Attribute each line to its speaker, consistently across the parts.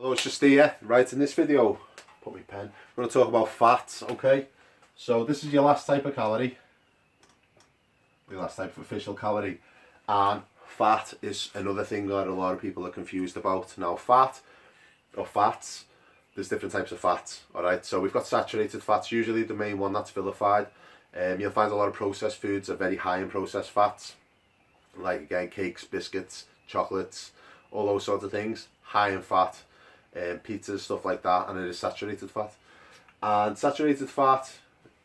Speaker 1: Hello, it's just here. Right, in this video, put my pen, I'm going to talk about fats, okay? So this is your last type of calorie, the last type of official calorie, and fat is another thing that a lot of people are confused about. Now fat, or fats, there's different types of fats, alright? So we've got saturated fats, usually the main one that's vilified. You'll find a lot of processed foods are very high in processed fats, like again cakes, biscuits, chocolates, all those sorts of things, high in fat. Pizzas, stuff like that, and it is saturated fat. And saturated fat,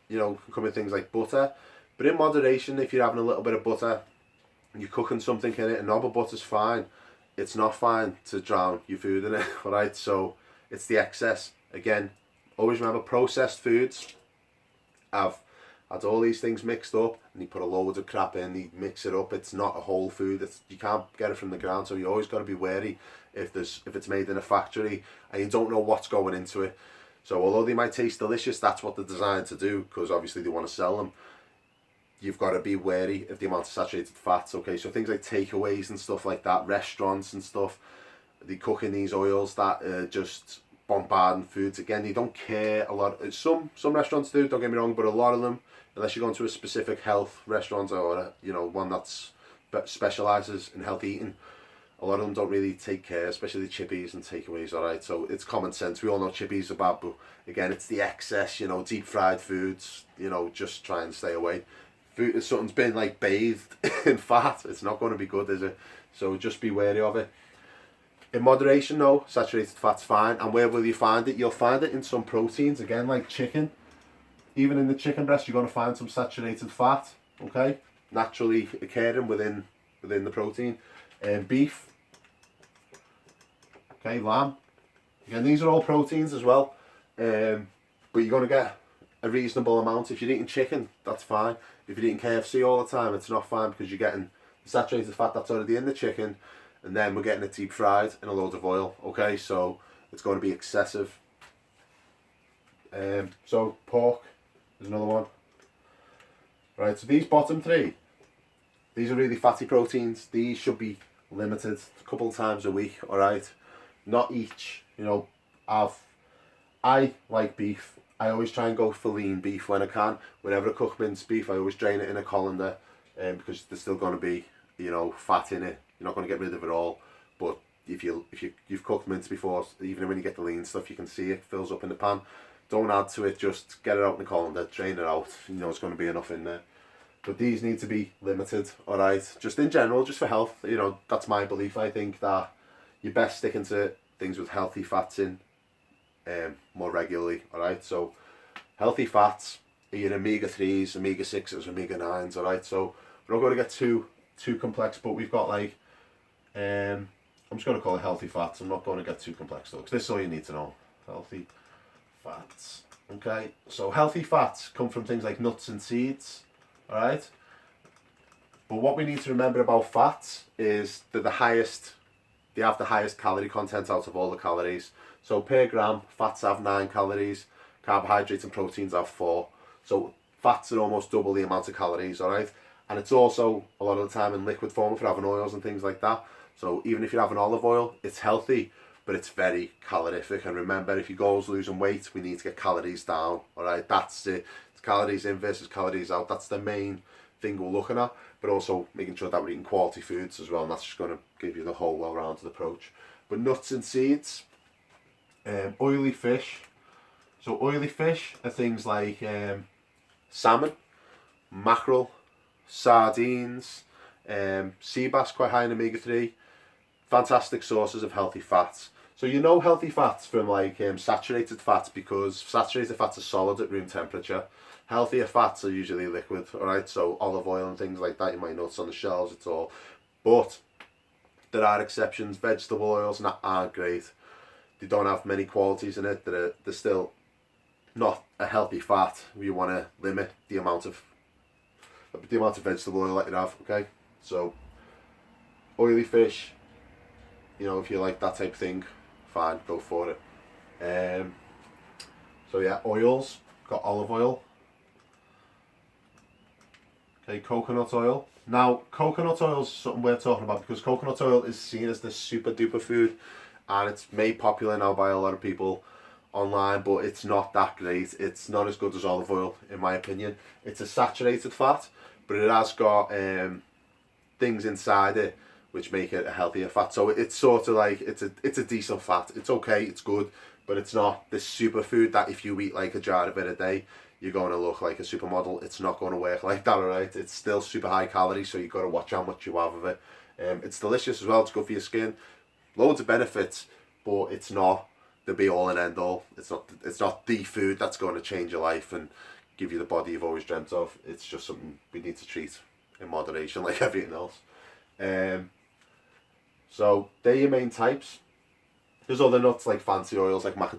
Speaker 1: you know, can come in things like butter, but in moderation. If you're having a little bit of butter, you're cooking something in it, a knob of butter's fine. It's not fine to drown your food in it, alright? So it's the excess. Again, always remember processed foods have had all these things mixed up, and you put a load of crap in, you mix it up. It's not a whole food. You can't get it from the ground, so you always got to be wary if it's made in a factory and you don't know what's going into it. So although they might taste delicious, that's what they're designed to do, because obviously they want to sell them. You've got to be wary of the amount of saturated fats. Okay, so things like takeaways and stuff like that, restaurants and stuff, they cook in these oils that are just bombarding foods. Again, they don't care a lot. Some restaurants do, don't get me wrong, but a lot of them, unless you're going to a specific health restaurant or one that's specialises in health eating, a lot of them don't really take care, especially the chippies and takeaways, alright? So it's common sense. We all know chippies are bad, but again, it's the excess, deep fried foods, just try and stay away. Food, if something's been like bathed in fat, it's not going to be good, is it? So just be wary of it. In moderation though, saturated fat's fine. And where will you find it? You'll find it in some proteins, again, like chicken. Even in the chicken breast, you're going to find some saturated fat, okay? Naturally occurring within the protein. Beef, okay, lamb. Again, these are all proteins as well. But you're going to get a reasonable amount. If you're eating chicken, that's fine. If you're eating KFC all the time, it's not fine, because you're getting the saturated fat that's already in the chicken, and then we're getting it deep fried in a load of oil, okay? So it's going to be excessive. So pork is another one. Right, so these bottom three, these are really fatty proteins. These should be limited a couple of times a week, alright? Not each, I like beef. I always try and go for lean beef when I can. Whenever I cook minced beef, I always drain it in a colander, because there's still going to be, fat in it. You're not going to get rid of it all, but if you've cooked mince before, even when you get the lean stuff, you can see it fills up in the pan. Don't add to it, just get it out in the colander, drain it out. It's going to be enough in there. But these need to be limited, alright? Just in general, just for health, that's my belief. I think that you're best sticking to things with healthy fats in more regularly, alright? So healthy fats are your omega-3s, omega-6s, omega-9s, alright? So we're not going to get too complex, but we've got like, I'm just going to call it healthy fats. I'm not going to get too complex though, because this is all you need to know. Healthy fats, okay? So healthy fats come from things like nuts and seeds, alright? But what we need to remember about fats is that they have the highest calorie content out of all the calories. So per gram, fats have 9 calories, carbohydrates and proteins have 4. So fats are almost double the amount of calories, alright? And it's also a lot of the time in liquid form if you're having oils and things like that. So even if you're having olive oil, it's healthy, but it's very calorific. And remember, if your goal is losing weight, we need to get calories down, alright? That's it. It's calories in versus calories out. That's the main thing we're looking at, but also making sure that we're eating quality foods as well, and that's just going to give you the whole well-rounded approach. But nuts and seeds, oily fish. So oily fish are things like salmon, mackerel, sardines, sea bass, quite high in omega-3. Fantastic sources of healthy fats. So healthy fats from like saturated fats, because saturated fats are solid at room temperature. Healthier fats are usually liquid, alright? So olive oil and things like that, you might notice on the shelves, it's all. But there are exceptions. Vegetable oils aren't great. They don't have many qualities in it. They're still not a healthy fat. You want to limit the amount of vegetable oil that you have, okay? So oily fish, if you like that type of thing, fine, go for it. So yeah, oils, got olive oil, okay, coconut oil. Now coconut oil is something we're talking about, because coconut oil is seen as the super duper food, and it's made popular now by a lot of people online, but it's not that great. It's not as good as olive oil, in my opinion. It's a saturated fat, but it has got things inside it which make it a healthier fat. So it's sort of like, it's a decent fat. It's okay, it's good, but it's not this superfood that if you eat like a jar of it a day, you're going to look like a supermodel. It's not going to work like that, alright? It's still super high calories, so you've got to watch how much you have of it. It's delicious as well, it's good for your skin. Loads of benefits, but it's not the be all and end all. It's not the food that's going to change your life and give you the body you've always dreamt of. It's just something we need to treat in moderation like everything else. So they're your main types. There's other nuts like fancy oils like macadamia